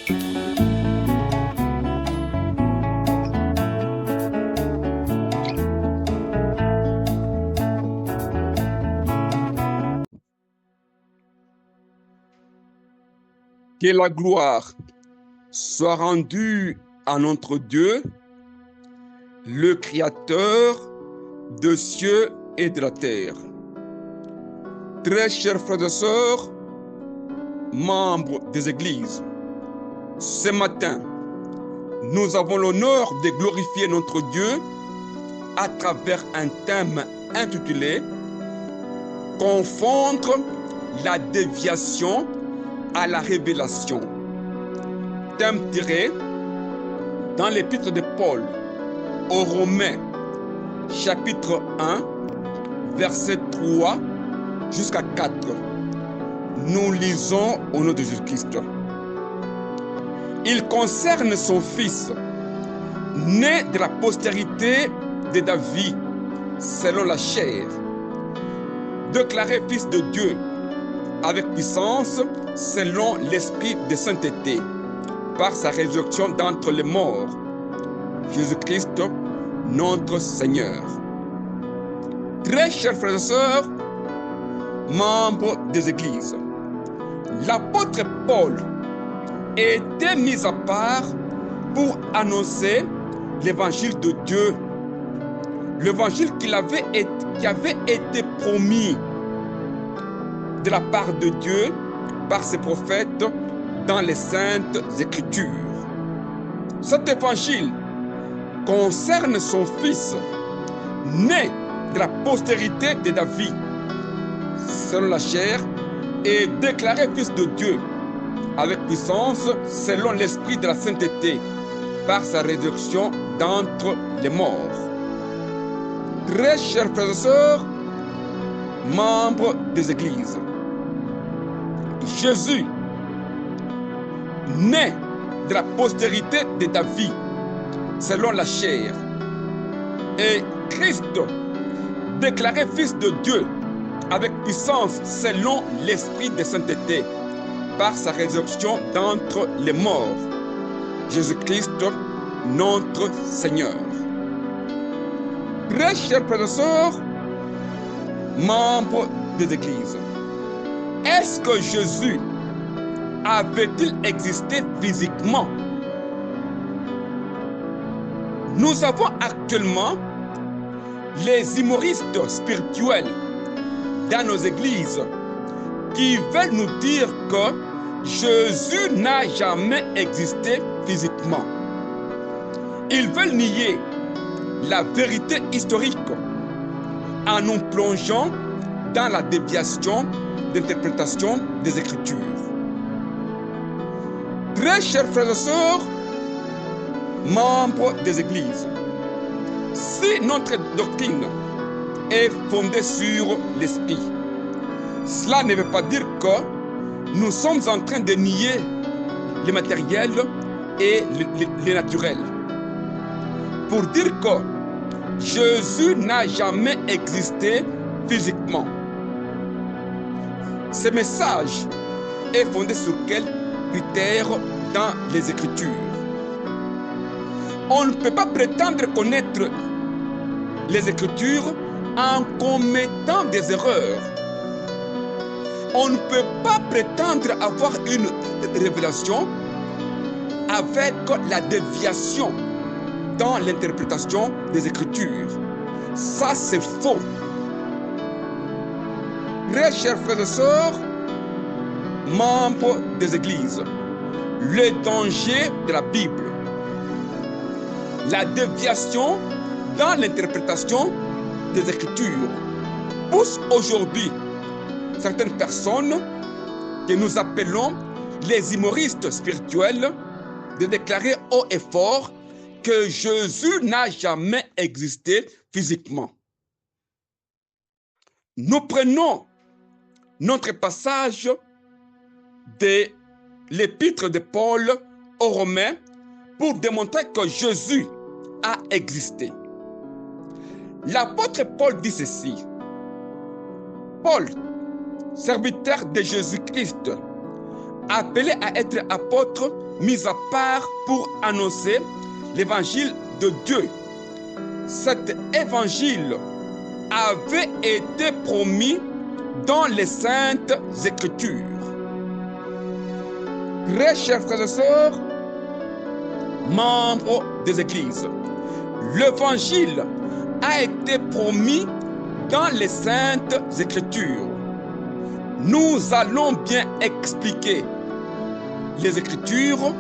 Que la gloire soit rendue à notre Dieu, le Créateur des cieux et de la terre. Très chers frères et sœurs, membres des églises, ce matin, nous avons l'honneur de glorifier notre Dieu à travers un thème intitulé « Confondre la déviation à la révélation ». Thème tiré dans l'épître de Paul aux Romains, chapitre 1, verset 3 jusqu'à 4. Nous lisons au nom de Jésus-Christ. Il concerne son fils, né de la postérité de David, selon la chair, déclaré fils de Dieu avec puissance, selon l'esprit de sainteté, par sa résurrection d'entre les morts, Jésus-Christ, notre Seigneur. Très chers frères et sœurs, membres des églises, l'apôtre Paul était mis à part pour annoncer l'évangile de Dieu, l'évangile qui avait été promis de la part de Dieu par ses prophètes dans les Saintes Écritures. Cet évangile concerne son fils, né de la postérité de David, selon la chair, et déclaré fils de Dieu avec puissance, selon l'esprit de la sainteté, par sa résurrection d'entre les morts. Très chers frères et sœurs, membres des églises, Jésus, né de la postérité de David, selon la chair, et Christ, déclaré fils de Dieu, avec puissance, selon l'esprit de sainteté, par sa résurrection d'entre les morts, Jésus-Christ, notre Seigneur. Très chers frères et sœurs, membres des églises, est-ce que Jésus avait-il existé physiquement? Nous avons actuellement les humoristes spirituels dans nos églises qui veulent nous dire que Jésus n'a jamais existé physiquement. Ils veulent nier la vérité historique en nous plongeant dans la déviation d'interprétation des Écritures. Très chers frères et sœurs, membres des églises, si notre doctrine est fondée sur l'esprit, cela ne veut pas dire que nous sommes en train de nier le matériel et le naturel. Pour dire que Jésus n'a jamais existé physiquement. Ce message est fondé sur quels critères dans les Écritures? On ne peut pas prétendre connaître les Écritures en commettant des erreurs. On ne peut pas prétendre avoir une révélation avec la déviation dans l'interprétation des Écritures. Ça, c'est faux. Très chers frères et sœurs, membres des églises, le danger de la Bible, la déviation dans l'interprétation des Écritures pousse aujourd'hui certaines personnes que nous appelons les humoristes spirituels de déclarer haut et fort que Jésus n'a jamais existé physiquement. Nous prenons notre passage de l'épître de Paul aux Romains pour démontrer que Jésus a existé. L'apôtre Paul dit ceci: Paul, serviteur de Jésus-Christ, appelé à être apôtre mis à part pour annoncer l'évangile de Dieu. Cet évangile avait été promis dans les Saintes Écritures. Très chers frères et sœurs, membres des églises, l'évangile a été promis dans les Saintes Écritures. Nous allons bien expliquer les Écritures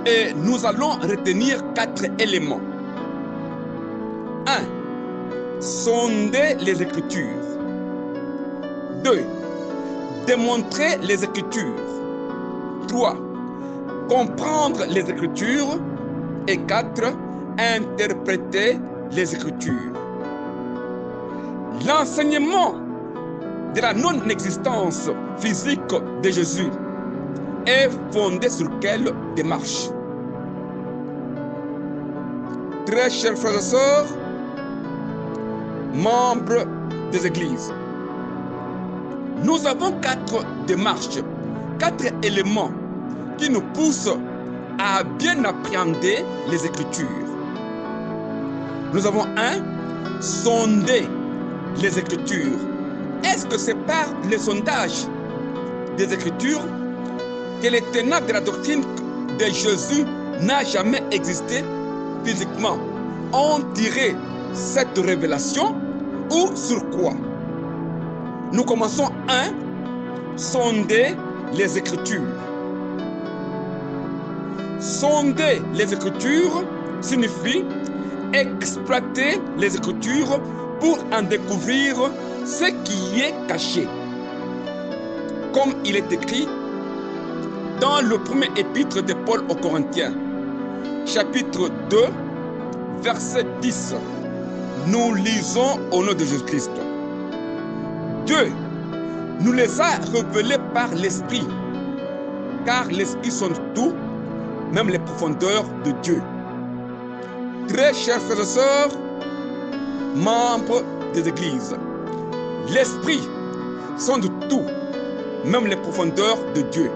et nous allons retenir 4 éléments. 1. Sonder les Écritures. 2. Démontrer les Écritures. 3. Comprendre les Écritures. Et 4. Interpréter les Écritures. L'enseignement de la non-existence physique de Jésus est fondé sur quelle démarche? Très chers frères et sœurs, membres des églises, nous avons 4 démarches, 4 éléments qui nous poussent à bien appréhender les Écritures. Nous avons 1. Sonder les Écritures. Est-ce que c'est par le sondage des Écritures que les ténèbres de la doctrine de Jésus n'a jamais existé physiquement ont tiré cette révélation ou sur quoi? Nous commençons 1. Sonder les Écritures. Sonder les Écritures signifie exploiter les Écritures pour en découvrir ce qui est caché. Comme il est écrit dans le premier épître de Paul aux Corinthiens, chapitre 2, verset 10. Nous lisons au nom de Jésus-Christ. 2. Nous les a révélés par l'Esprit, car l'Esprit sonde tout, même les profondeurs de Dieu. Très chers frères et sœurs, membres des églises, l'Esprit sonde tout, même les profondeurs de Dieu.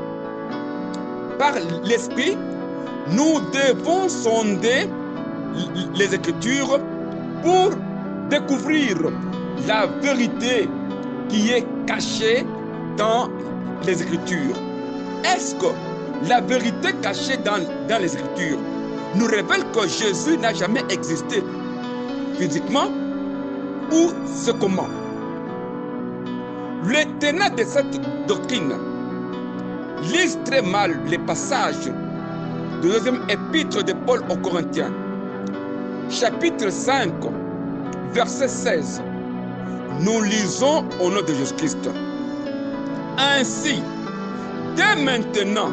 Par l'Esprit, nous devons sonder les Écritures pour découvrir la vérité qui est cachée dans les Écritures. Est-ce que la vérité cachée dans les Écritures nous révèle que Jésus n'a jamais existé physiquement ou c'est comment? Les tenants de cette doctrine lisent très mal les passages du deuxième épître de Paul aux Corinthiens, chapitre 5, verset 16. Nous lisons au nom de Jésus-Christ. Ainsi, dès maintenant,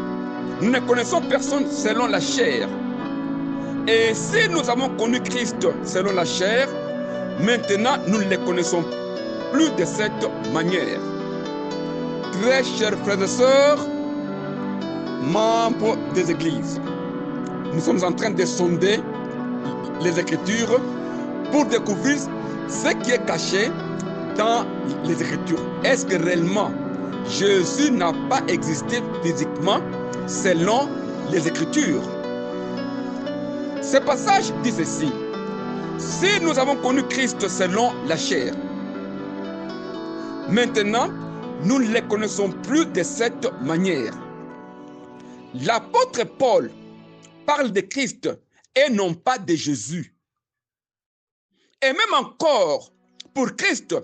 nous ne connaissons personne selon la chair. Et si nous avons connu Christ selon la chair, maintenant nous ne le connaissons plus de cette manière. Très chers frères et sœurs, membres des églises, nous sommes en train de sonder les Écritures pour découvrir ce qui est caché dans les Écritures. Est-ce que réellement Jésus n'a pas existé physiquement selon les Écritures? Ce passage dit ceci: si nous avons connu Christ selon la chair, maintenant nous ne le connaissons plus de cette manière. L'apôtre Paul parle de Christ et non pas de Jésus. Et même encore, pour Christ,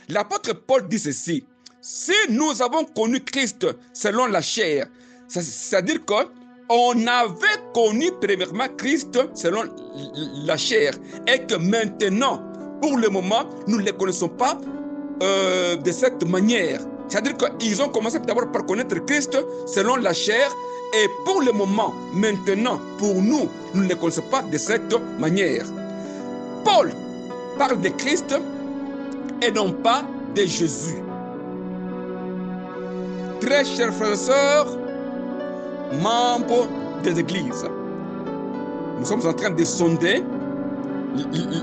l'apôtre Paul dit ceci: si nous avons connu Christ selon la chair, c'est-à-dire qu'on avait connu premièrement Christ selon la chair et que maintenant, pour le moment, nous ne le connaissons pas de cette manière. C'est-à-dire qu'ils ont commencé d'abord par connaître Christ selon la chair et pour le moment, maintenant, pour nous, nous ne le connaissons pas de cette manière. Paul parle de Christ et non pas de Jésus. Très chers frères et sœurs, membres des églises, nous sommes en train de sonder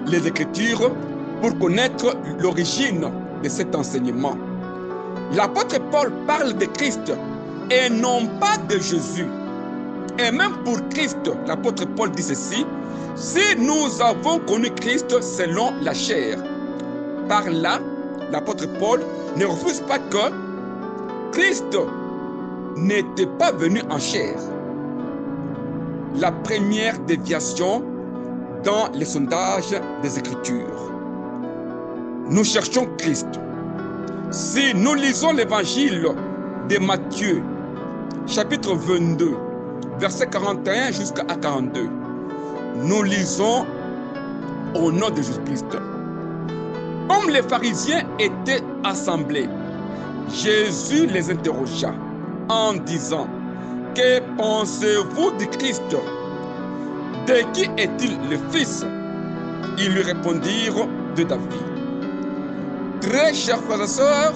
les Écritures pour connaître l'origine de cet enseignement. L'apôtre Paul parle de Christ et non pas de Jésus. Et même pour Christ, l'apôtre Paul dit ceci, si nous avons connu Christ selon la chair. Par là, l'apôtre Paul ne refuse pas que Christ n'était pas venu en chair. La première déviation dans les sondages des Écritures. Nous cherchons Christ. Si nous lisons l'évangile de Matthieu, chapitre 22, verset 41 jusqu'à 42, nous lisons au nom de Jésus-Christ. Comme les pharisiens étaient assemblés, Jésus les interrogea en disant, que pensez-vous du Christ? De qui est-il le fils? Ils lui répondirent, de David. Très chers frères et sœurs,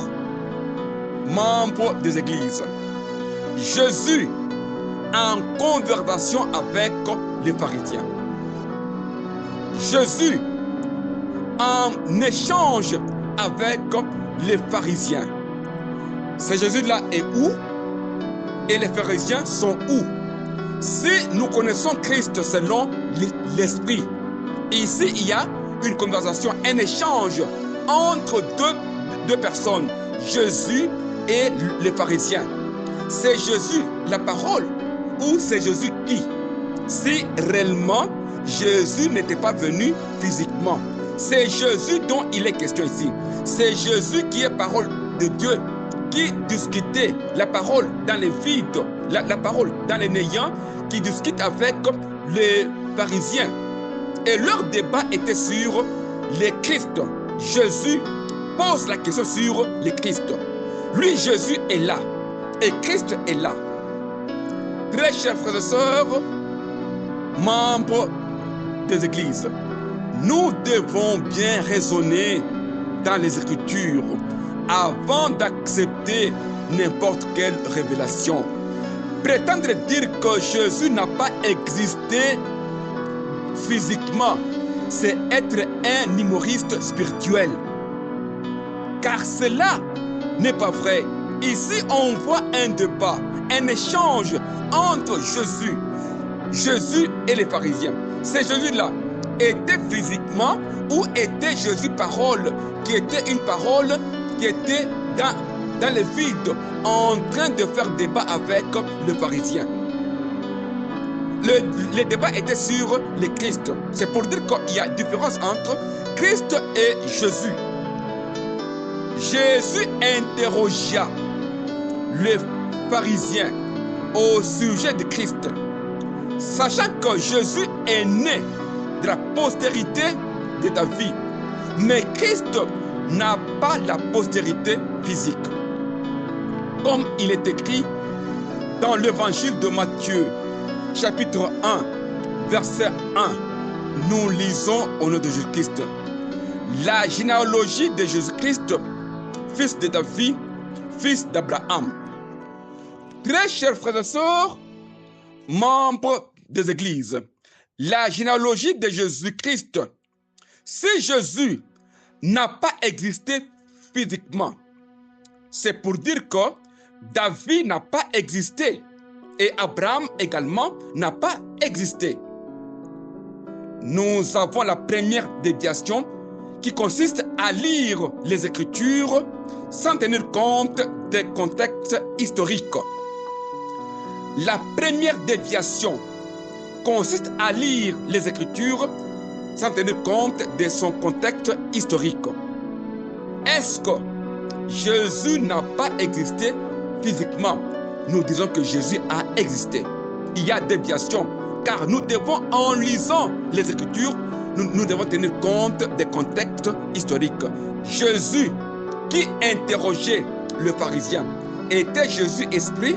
membres des églises, Jésus en conversation avec les pharisiens. Jésus en échange avec les pharisiens. Ce Jésus-là est où? Et les pharisiens sont où? Si nous connaissons Christ selon l'esprit, ici il y a une conversation, un échange entre deux personnes, Jésus et les pharisiens. C'est Jésus la parole ou c'est Jésus qui? Si réellement Jésus n'était pas venu physiquement, c'est Jésus dont il est question ici. C'est Jésus qui est parole de Dieu, qui discutait la parole dans les vides, la parole dans les néants, qui discute avec les pharisiens. Et leur débat était sur les Christ. Jésus pose la question sur les Christ. Lui, Jésus est là. Et Christ est là. Très chers frères et sœurs, membres des églises, nous devons bien raisonner dans les Écritures avant d'accepter n'importe quelle révélation. Prétendre dire que Jésus n'a pas existé physiquement, c'est être un humoriste spirituel. Car cela n'est pas vrai. Ici, on voit un débat, un échange entre Jésus et les pharisiens. C'est Jésus-là était physiquement ou était Jésus parole, qui était une parole qui était dans le vide, en train de faire débat avec le pharisien. Le débat était sur le Christ. C'est pour dire qu'il y a une différence entre Christ et Jésus. Jésus interrogea les pharisiens au sujet de Christ, sachant que Jésus est né de la postérité de David. Mais Christ n'a pas la postérité physique. Comme il est écrit dans l'évangile de Matthieu, chapitre 1, verset 1, nous lisons au nom de Jésus-Christ. La généalogie de Jésus-Christ, fils de David, fils d'Abraham. Très chers frères et sœurs, membres des églises, la généalogie de Jésus-Christ, si Jésus n'a pas existé physiquement, c'est pour dire que David n'a pas existé et Abraham également n'a pas existé. Nous avons la première déviation qui consiste à lire les Écritures sans tenir compte des contextes historiques. La première déviation consiste à lire les Écritures sans tenir compte de son contexte historique. Est-ce que Jésus n'a pas existé physiquement? Nous disons que Jésus a existé. Il y a déviation, car nous devons, en lisant les Écritures, nous devons tenir compte des contextes historiques. Jésus qui interrogeait le pharisien, était Jésus esprit?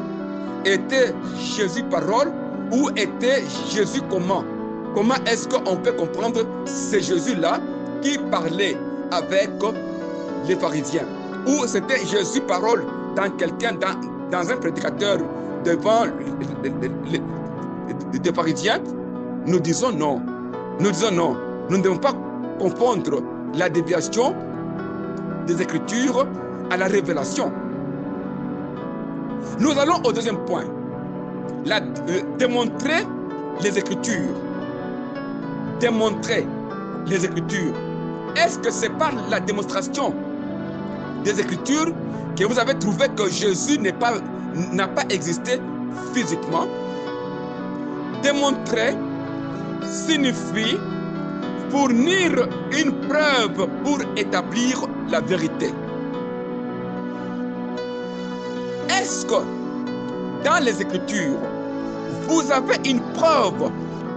Était Jésus parole? Ou était Jésus comment? Comment est-ce qu'on peut comprendre ce Jésus-là qui parlait avec les pharisiens? Ou c'était Jésus parole dans quelqu'un, dans un prédicateur devant les pharisiens? Nous disons non. Nous disons non. Nous ne devons pas confondre la déviation des Écritures à la révélation. Nous allons au deuxième point. démontrer les Écritures. Démontrer les Écritures. Est-ce que c'est par la démonstration des Écritures que vous avez trouvé que Jésus n'a pas existé physiquement? Démontrer signifie fournir une preuve pour établir la vérité. Est-ce que dans les Écritures, vous avez une preuve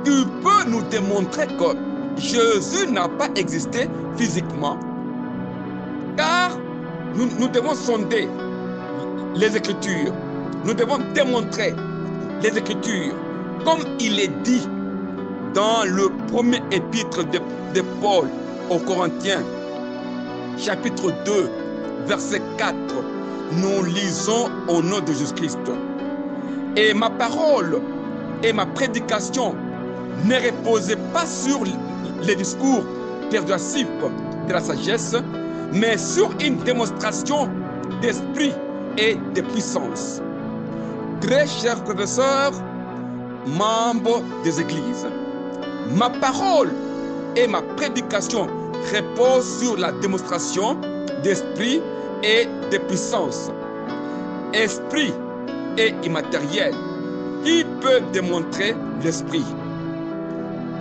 qui peut nous démontrer que Jésus n'a pas existé physiquement? Car nous devons sonder les Écritures. Nous devons démontrer les Écritures. Comme il est dit dans le premier épître de Paul aux Corinthiens, chapitre 2, verset 4, nous lisons au nom de Jésus-Christ. Et ma parole et ma prédication ne reposaient pas sur les discours persuasifs de la sagesse, mais sur une démonstration d'esprit et de puissance. Très chers professeurs, membres des églises, ma parole et ma prédication reposent sur la démonstration d'esprit et de puissance. Esprit et immatériel. Qui peut démontrer l'esprit?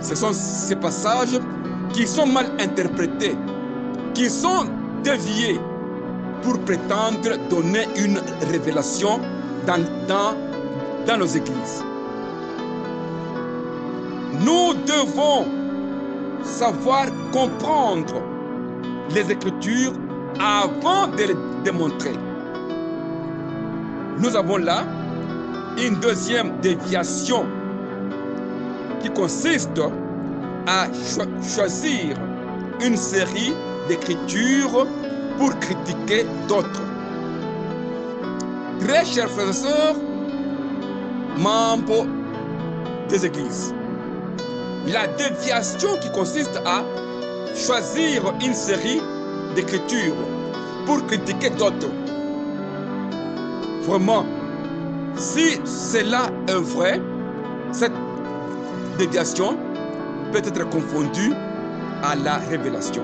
Ce sont ces passages qui sont mal interprétés, qui sont déviés pour prétendre donner une révélation dans nos églises. Nous devons savoir comprendre les Écritures avant de les démontrer. Nous avons là une deuxième déviation qui consiste à choisir une série d'écritures pour critiquer d'autres. Très chers frères et sœurs, membres des églises, la déviation qui consiste à choisir une série d'écritures pour critiquer d'autres. Vraiment, si cela est vrai, cette déviation peut être confondue à la révélation.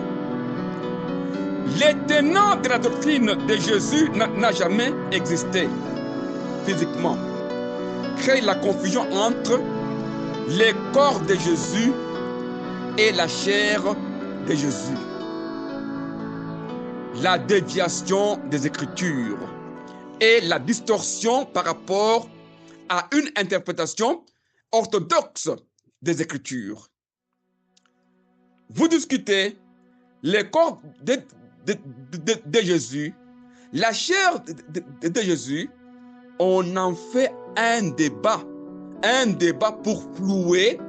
Les tenants de la doctrine de Jésus n'a jamais existé physiquement. Crée la confusion entre les corps de Jésus et la chair de Jésus. La déviation des Écritures et la distorsion par rapport à une interprétation orthodoxe des Écritures. Vous discutez les corps de Jésus, la chair de Jésus, on en fait un débat pour flouer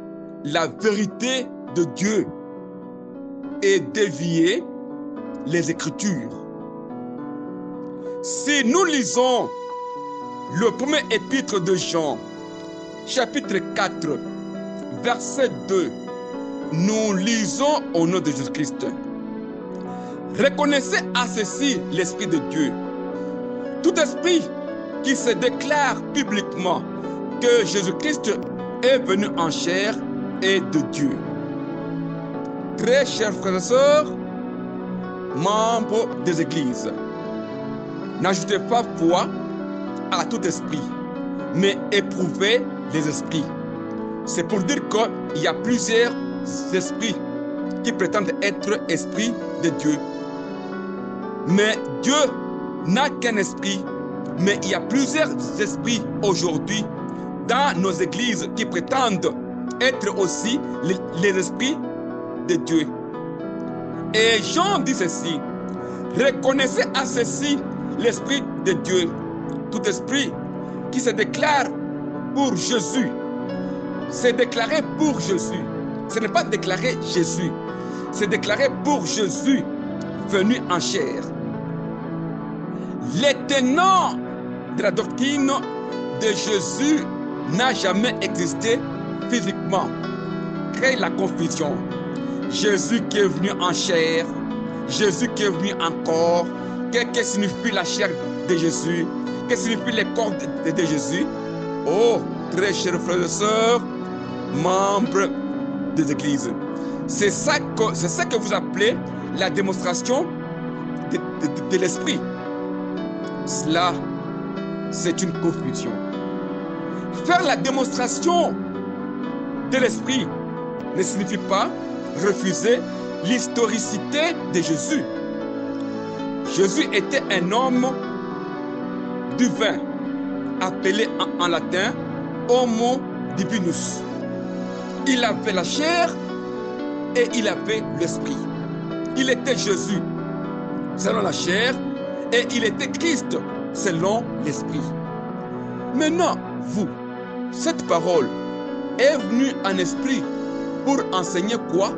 la vérité de Dieu et dévier les Écritures. Si nous lisons le premier épître de Jean, chapitre 4, verset 2, nous lisons au nom de Jésus-Christ. Reconnaissez à ceci l'Esprit de Dieu. Tout esprit qui se déclare publiquement que Jésus-Christ est venu en chair est de Dieu. Très chers frères et sœurs, membres des églises, n'ajoutez pas foi à tout esprit, mais éprouvez les esprits. C'est pour dire qu'il y a plusieurs esprits qui prétendent être esprits de Dieu. Mais Dieu n'a qu'un esprit, mais il y a plusieurs esprits aujourd'hui dans nos églises qui prétendent être aussi les esprits de Dieu. Et Jean dit ceci: reconnaissez à ceci l'Esprit de Dieu. Tout esprit qui se déclare pour Jésus, c'est déclaré pour Jésus. Ce n'est pas déclarer Jésus, c'est déclaré pour Jésus venu en chair. Les tenants de la doctrine de Jésus n'a jamais existé physiquement. Crée la confusion. Jésus qui est venu en chair, Jésus qui est venu en corps. Qu'est-ce que signifie la chair de Jésus? Qu'est-ce que signifie le corps de Jésus? Oh, très chers frères et sœurs, membres des églises. C'est ça que vous appelez la démonstration de l'esprit. Cela, c'est une confusion. Faire la démonstration de l'esprit ne signifie pas refuser l'historicité de Jésus. Jésus était un homme divin, appelé en latin Homo Divinus. Il avait la chair et il avait l'esprit. Il était Jésus selon la chair et il était Christ selon l'esprit. Maintenant, vous, cette parole est venue en esprit pour enseigner quoi?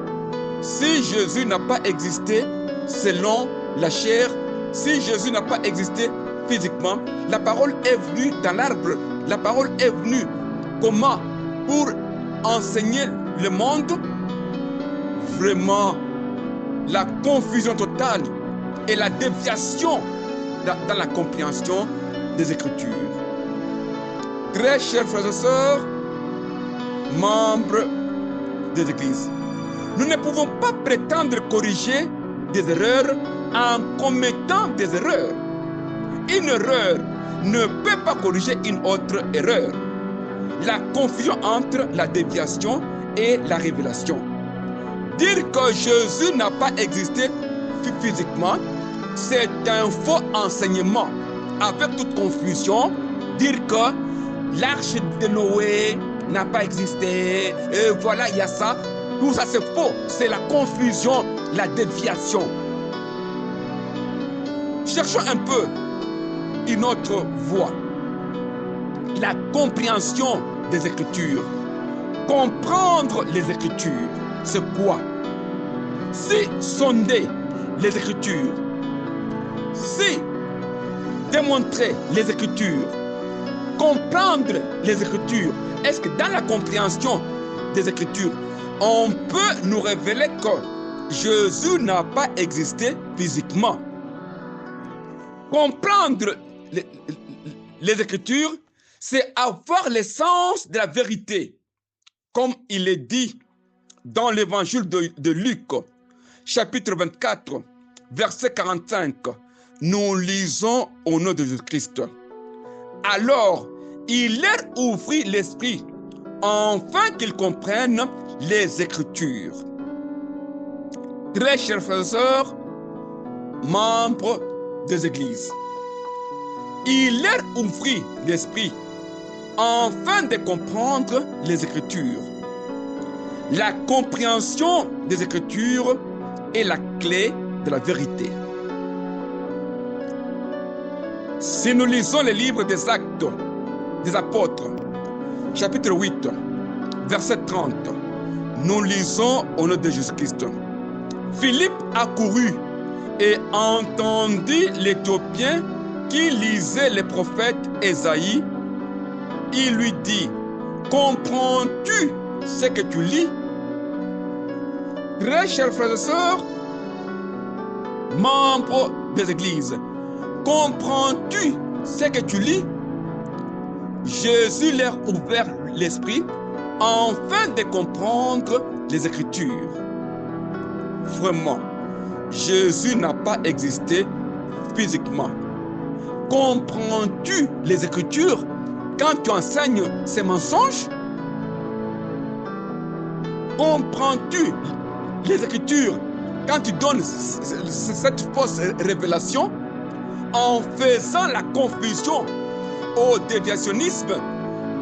Si Jésus n'a pas existé selon la chair, si Jésus n'a pas existé physiquement, la parole est venue dans l'arbre. La parole est venue comment? Pour enseigner le monde. Vraiment, la confusion totale et la déviation dans la compréhension des Écritures. Très chers frères et sœurs, membres des églises, nous ne pouvons pas prétendre corriger des erreurs en commettant des erreurs. Une erreur ne peut pas corriger une autre erreur. La confusion entre la déviation et la révélation. Dire que Jésus n'a pas existé physiquement, c'est un faux enseignement. Avec toute confusion, dire que l'arche de Noé n'a pas existé, et voilà, il y a ça. Tout ça, c'est faux. C'est la confusion, la déviation. Cherchons un peu une autre voie. La compréhension des Écritures. Comprendre les Écritures, c'est quoi? Si sonder les Écritures, si démontrer les Écritures, comprendre les Écritures, est-ce que dans la compréhension des Écritures, on peut nous révéler que Jésus n'a pas existé physiquement? Comprendre les Écritures, c'est avoir l'essence de la vérité. Comme il est dit dans l'évangile de Luc, chapitre 24, verset 45, nous lisons au nom de Jésus-Christ. Alors, il leur ouvrit l'esprit, afin qu'ils comprennent les Écritures. Très chers frères et sœurs, membres des églises, il leur ouvrit l'esprit, afin de comprendre les Écritures. La compréhension des Écritures est la clé de la vérité. Si nous lisons les livres des Actes des Apôtres, chapitre 8, verset 30, nous lisons au nom de Jésus-Christ. Philippe accourut et entendit l'Éthiopien qui lisait les prophètes Ésaïe. Il lui dit, comprends-tu ce que tu lis? Très chers frères et sœurs, membres des églises, comprends-tu ce que tu lis? Jésus leur ouvert l'esprit afin de comprendre les Écritures. Vraiment, Jésus n'a pas existé physiquement. Comprends-tu les Écritures quand tu enseignes ces mensonges? Comprends-tu les Écritures quand tu donnes cette fausse révélation en faisant la confusion au déviationnisme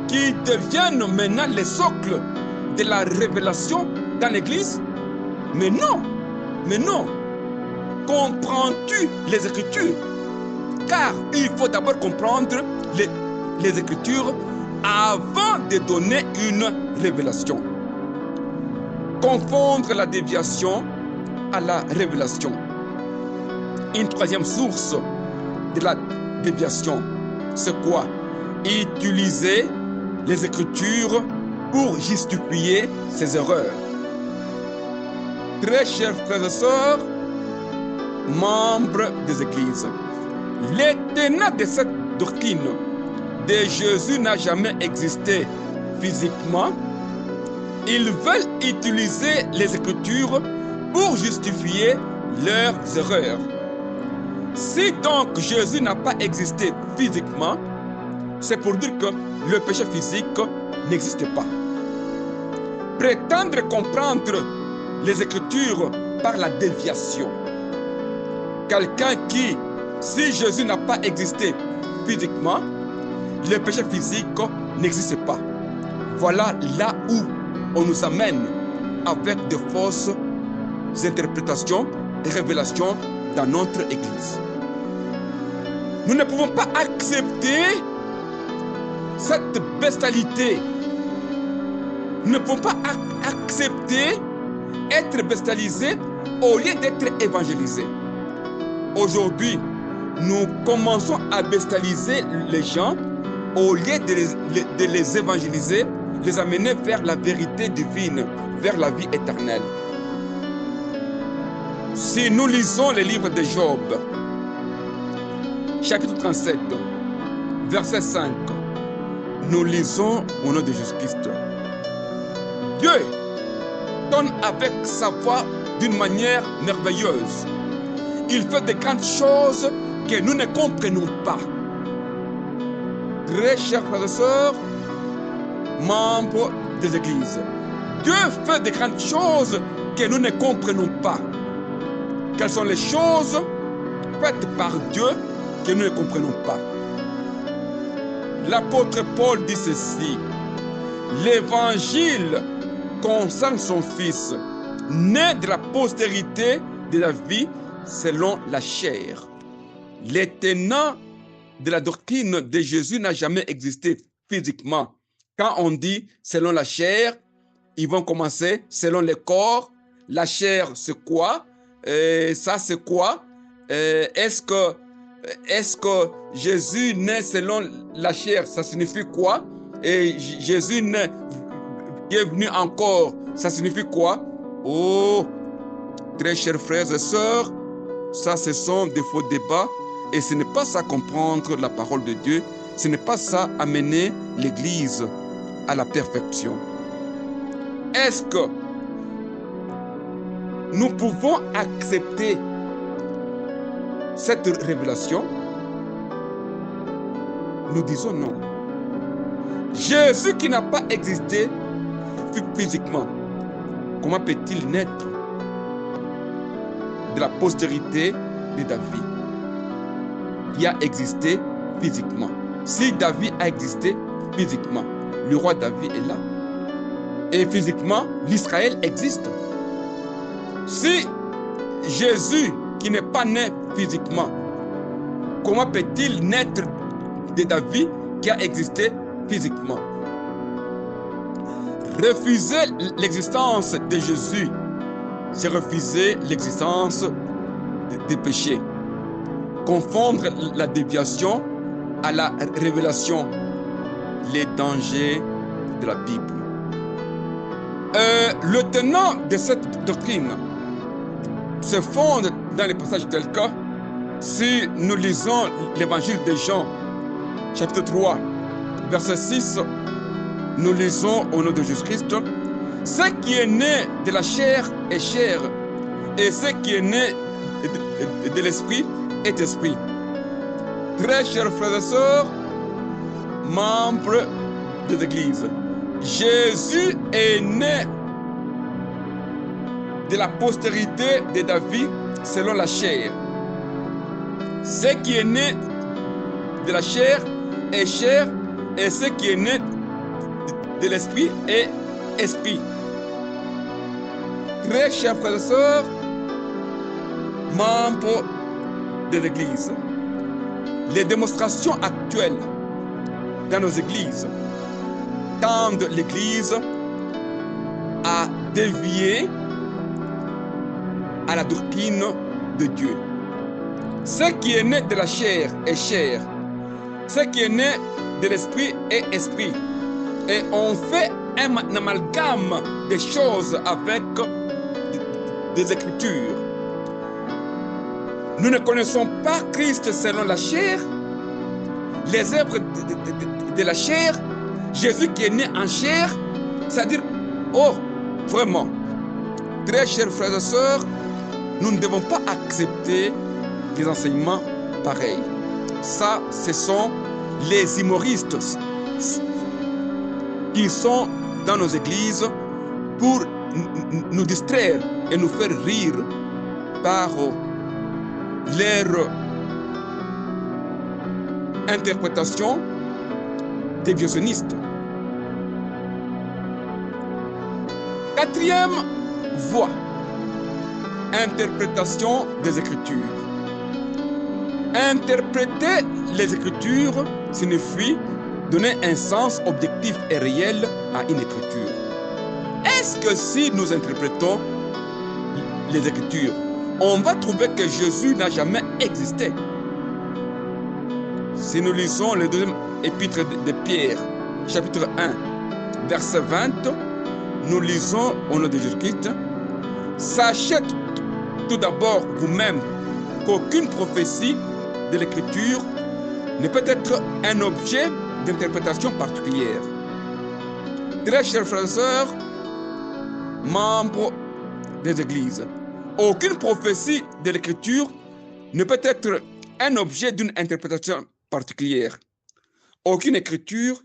qui deviennent maintenant les socles de la révélation dans l'Église? Mais non, mais non. Comprends-tu les Écritures? Car il faut d'abord comprendre les Écritures avant de donner une révélation. Confondre la déviation à la révélation. Une troisième source de la déviation, c'est quoi? Utiliser les Écritures pour justifier ses erreurs. Très chers frères et sœurs, membres des églises, les tenants de cette doctrine de Jésus n'a jamais existé physiquement, ils veulent utiliser les Écritures pour justifier leurs erreurs. Si donc Jésus n'a pas existé physiquement, c'est pour dire que le péché physique n'existe pas. Prétendre comprendre les Écritures par la déviation. Quelqu'un qui, si Jésus n'a pas existé physiquement, le péché physique n'existe pas. Voilà là où on nous amène avec de fausses interprétations et révélations dans notre Église. Nous ne pouvons pas accepter cette bestialité. Nous ne pouvons pas accepter être bestialisés au lieu d'être évangélisés. Aujourd'hui, nous commençons à bestialiser les gens au lieu de les évangéliser, les amener vers la vérité divine, vers la vie éternelle. Si nous lisons le livre de Job, chapitre 37, verset 5, nous lisons au nom de Jésus-Christ. Dieu donne avec sa voix d'une manière merveilleuse. Il fait de grandes choses que nous ne comprenons pas. Très chers frères et sœurs, membres des églises, Dieu fait de grandes choses que nous ne comprenons pas. Quelles sont les choses faites par Dieu que nous ne comprenons pas? L'apôtre Paul dit ceci: l'évangile concerne son fils, né de la postérité de la vie selon la chair. Les tenants de la doctrine de Jésus n'a jamais existé physiquement. Quand on dit selon la chair, ils vont commencer selon le corps. La chair, c'est quoi? Ça, c'est quoi? Est-ce que Jésus naît selon la chair, ça signifie quoi? Et Jésus naît, qui est venu encore, ça signifie quoi? Oh, très chers frères et sœurs, ça, ce sont des faux débats. Et ce n'est pas ça comprendre la parole de Dieu. Ce n'est pas ça amener l'Église à la perfection. Est-ce que nous pouvons accepter cette révélation? Nous disons non. Jésus qui n'a pas existé physiquement, comment peut-il naître de la postérité de David qui a existé physiquement? Si David a existé physiquement, le roi David est là. Et physiquement, l'Israël existe. Si Jésus, qui n'est pas né physiquement, comment peut-il naître de David qui a existé physiquement? Refuser l'existence de Jésus, c'est refuser l'existence des péchés. Confondre la déviation à la révélation, les dangers de la Bible. Le tenant de cette doctrine se fonde dans les passages tels que, si nous lisons l'évangile de Jean, chapitre 3, verset 6, nous lisons au nom de Jésus-Christ: ce qui est né de la chair est chair, et ce qui est né de l'esprit est esprit. Très chers frères et sœurs, membres de l'Église, Jésus est né de la postérité de David selon la chair. Ce qui est né de la chair est chair, et ce qui est né de l'esprit est esprit. Très chers frères et sœurs, membres de l'Église, les démonstrations actuelles dans nos églises tendent l'Église à dévier à la doctrine de Dieu. Ce qui est né de la chair est chair, ce qui est né de l'esprit est esprit. Et on fait un amalgame des choses avec des Écritures. Nous ne connaissons pas Christ selon la chair. Les œuvres de la chair Jésus qui est né en chair, c'est-à-dire, oh, vraiment, très chers frères et sœurs, nous ne devons pas accepter des enseignements pareils. Ça, ce sont les humoristes qui sont dans nos églises pour nous distraire et nous faire rire par leur interprétation déviationniste. Quatrième voie, interprétation des Écritures. Interpréter les Écritures signifie donner un sens objectif et réel à une Écriture. Est-ce que si nous interprétons les Écritures, on va trouver que Jésus n'a jamais existé? Si nous lisons le deuxième épître de Pierre, chapitre 1, verset 20, nous lisons au nom de Jésus-Christ, « Sachez tout d'abord vous-même qu'aucune prophétie de l'Écriture ne peut être un objet d'interprétation particulière. » Très chers frères et sœurs, membres des églises, aucune prophétie de l'Écriture ne peut être un objet d'une interprétation particulière. Aucune écriture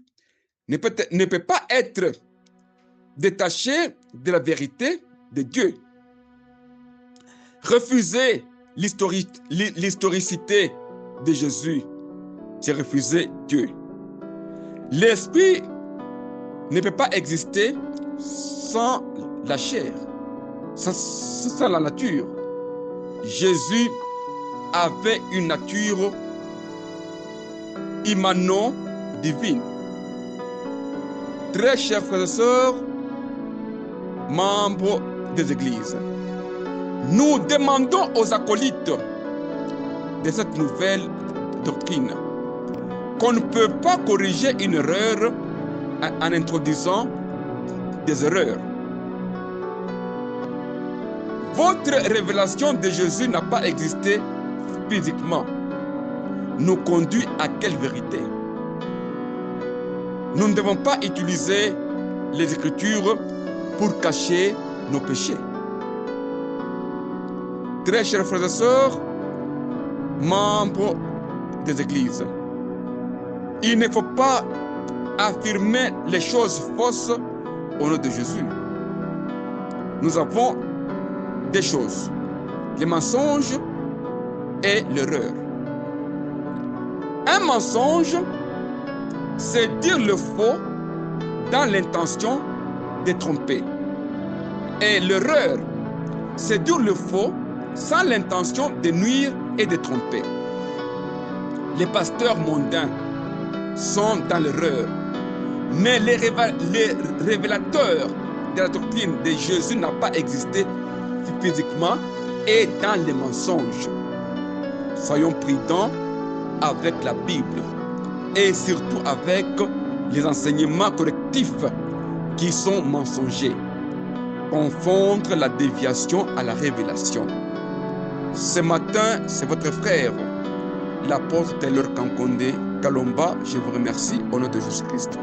ne peut pas être détachée de la vérité de Dieu. Refuser l'historicité de Jésus, c'est refuser Dieu. L'esprit ne peut pas exister sans la chair, sans la nature. Jésus avait une nature immanente divine. Très chers frères et sœurs, membres des églises, nous demandons aux acolytes de cette nouvelle doctrine qu'on ne peut pas corriger une erreur en introduisant des erreurs. Votre révélation de Jésus n'a pas existé physiquement. Nous conduit à quelle vérité? Nous ne devons pas utiliser les Écritures pour cacher nos péchés. Très chers frères et sœurs, membres des églises, il ne faut pas affirmer les choses fausses au nom de Jésus. Nous avons des choses, les mensonges et l'erreur. Un mensonge, c'est dire le faux dans l'intention de tromper. Et l'erreur, c'est dire le faux sans l'intention de nuire et de tromper. Les pasteurs mondains sont dans l'erreur, mais les révélateurs de la doctrine de Jésus n'ont pas existé physiquement et dans les mensonges. Soyons prudents avec la Bible et surtout avec les enseignements correctifs qui sont mensongers. Confondre la déviation à la révélation. Ce matin, c'est votre frère, l'apôtre Taylor Kankonde Kalomba. Je vous remercie au nom de Jésus-Christ.